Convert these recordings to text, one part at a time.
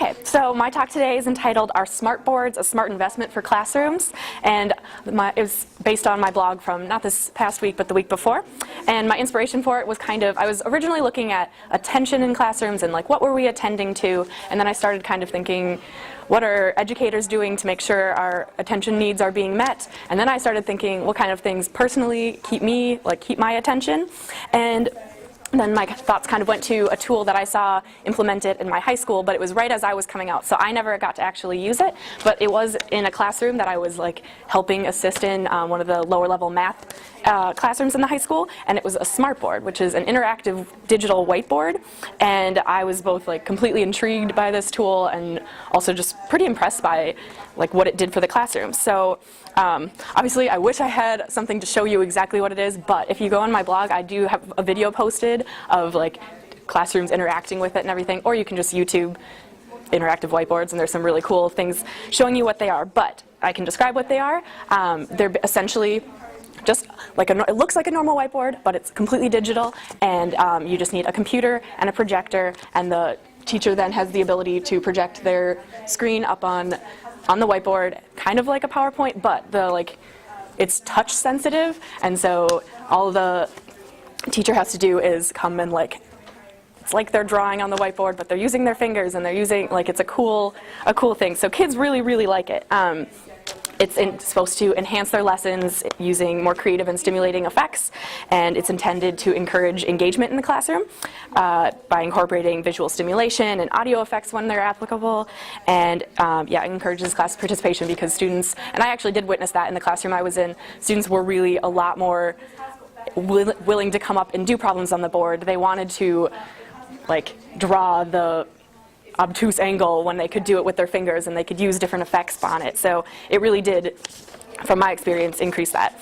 Okay, so my talk today is entitled Are Smart Boards a Smart Investment for Classrooms? And it was based on my blog from not this past week, but the week before. And my inspiration for it was I was originally looking at attention in classrooms and like what were we attending to, and then I started kind of thinking, what are educators doing to make sure our attention needs are being met? And then I started thinking, what kind of things personally keep my attention? And then my thoughts kind of went to a tool that I saw implemented in my high school, but it was right as I was coming out, so I never got to actually use it. But it was in a classroom that I was helping assist in one of the lower level math classrooms in the high school, and it was a smartboard, which is an interactive digital whiteboard. And I was both completely intrigued by this tool and also just pretty impressed by what it did for the classroom. So obviously I wish I had something to show you exactly what it is, but if you go on my blog, I do have a video posted of classrooms interacting with it and everything, or you can just YouTube interactive whiteboards, and there's some really cool things showing you what they are. But I can describe what they are. They're essentially just it looks like a normal whiteboard, but it's completely digital, and you just need a computer and a projector, and the teacher then has the ability to project their screen up on the whiteboard, kind of like a PowerPoint, but it's touch sensitive, and so all the teacher has to do is come and it's like they're drawing on the whiteboard, but they're using their fingers, and they're using it's a cool thing. So kids really like it. It's supposed to enhance their lessons using more creative and stimulating effects, and it's intended to encourage engagement in the classroom by incorporating visual stimulation and audio effects when they're applicable, and it encourages class participation because students, and I actually did witness that in the classroom I was in, students were really a lot more willing to come up and do problems on the board. They wanted to draw the obtuse angle when they could do it with their fingers, and they could use different effects on it. So it really did, from my experience, increase that.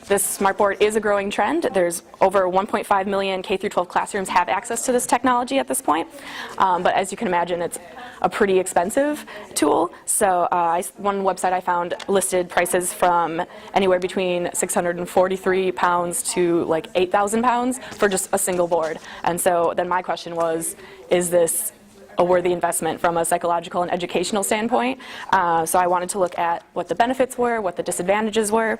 This smartboard is a growing trend. There's over 1.5 million K-12 classrooms have access to this technology at this point. But as you can imagine, it's a pretty expensive tool. So one website I found listed prices from anywhere between £643 to £8,000 for just a single board. And so then my question was, is this a worthy investment from a psychological and educational standpoint? So I wanted to look at what the benefits were, what the disadvantages were,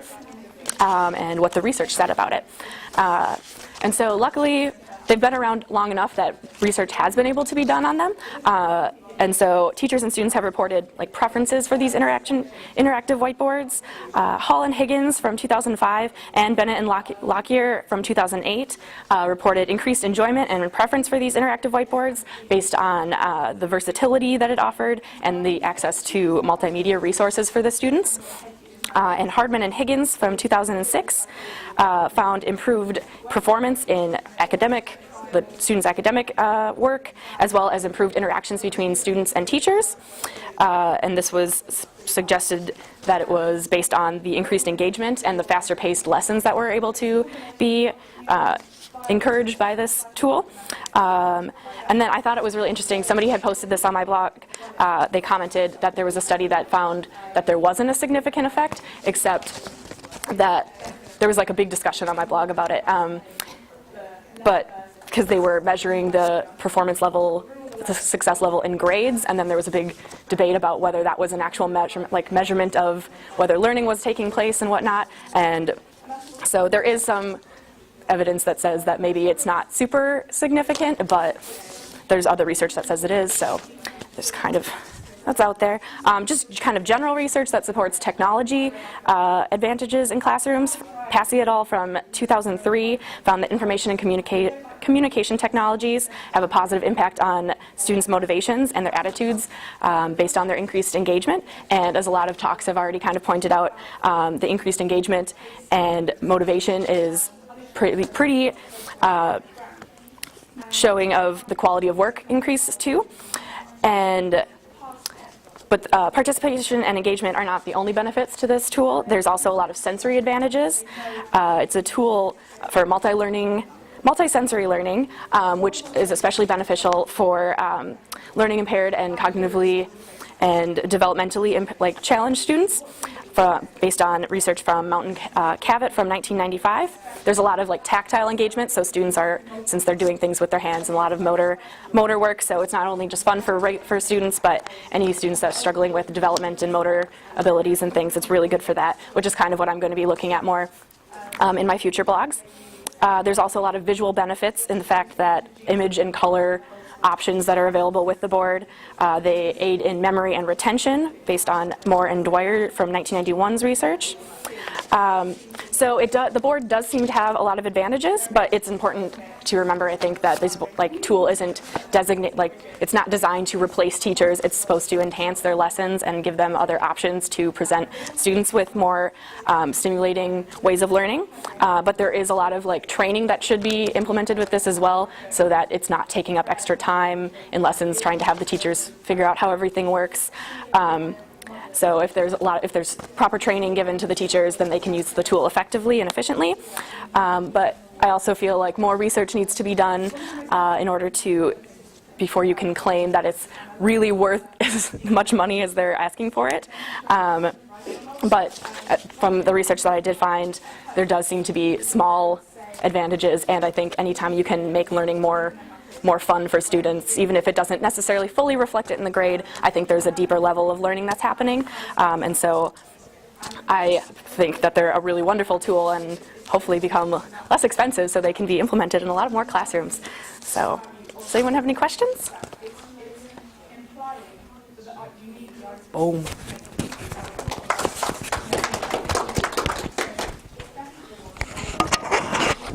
and what the research said about it. And so luckily, they've been around long enough that research has been able to be done on them. And so teachers and students have reported preferences for these interactive whiteboards. Hall and Higgins from 2005 and Bennett and Lockyer from 2008 reported increased enjoyment and preference for these interactive whiteboards based on the versatility that it offered and the access to multimedia resources for the students. And Hardman and Higgins from 2006 found improved performance in the students' academic work, as well as improved interactions between students and teachers. And this was suggested that it was based on the increased engagement and the faster-paced lessons that were able to be encouraged by this tool. And then I thought it was really interesting. Somebody had posted this on my blog. They commented that there was a study that found that there wasn't a significant effect, except that there was a big discussion on my blog about it. But because they were measuring the performance level, the success level in grades, and then there was a big debate about whether that was an actual measurement of whether learning was taking place and whatnot. And so there is some evidence that says that maybe it's not super significant, but there's other research that says it is, so there's that's out there. Just kind of general research that supports technology advantages in classrooms. Passy et al. From 2003 found that information and communication technologies have a positive impact on students' motivations and their attitudes based on their increased engagement. And as a lot of talks have already kind of pointed out, the increased engagement and motivation is pretty showing of the quality of work increases too. But participation and engagement are not the only benefits to this tool. There's also a lot of sensory advantages. It's a tool for multisensory learning, which is especially beneficial for learning impaired and cognitively and developmentally challenged students. based on research from Mountain Cavett from 1995. There's a lot of like tactile engagement, so students are, since they're doing things with their hands, and a lot of motor work, so it's not only just fun for students, but any students that are struggling with development and motor abilities and things, it's really good for that, which is kind of what I'm going to be looking at more in my future blogs. There's also a lot of visual benefits in the fact that image and color options that are available with the board. They aid in memory and retention based on Moore and Dwyer from 1991's research. So the board does seem to have a lot of advantages, but it's important to remember, I think, that this tool isn't it's not designed to replace teachers. It's supposed to enhance their lessons and give them other options to present students with more stimulating ways of learning. But there is a lot of training that should be implemented with this as well, so that it's not taking up extra time in lessons trying to have the teachers figure out how everything works. So if there's proper training given to the teachers, then they can use the tool effectively and efficiently. But I also feel like more research needs to be done in order to, before you can claim that it's really worth as much money as they're asking for it. But from the research that I did find, there does seem to be small advantages, and I think anytime you can make learning more fun for students, even if it doesn't necessarily fully reflect it in the grade, I think there's a deeper level of learning that's happening. And so I think that they're a really wonderful tool and hopefully become less expensive so they can be implemented in a lot of more classrooms. So, does anyone have any questions? Boom.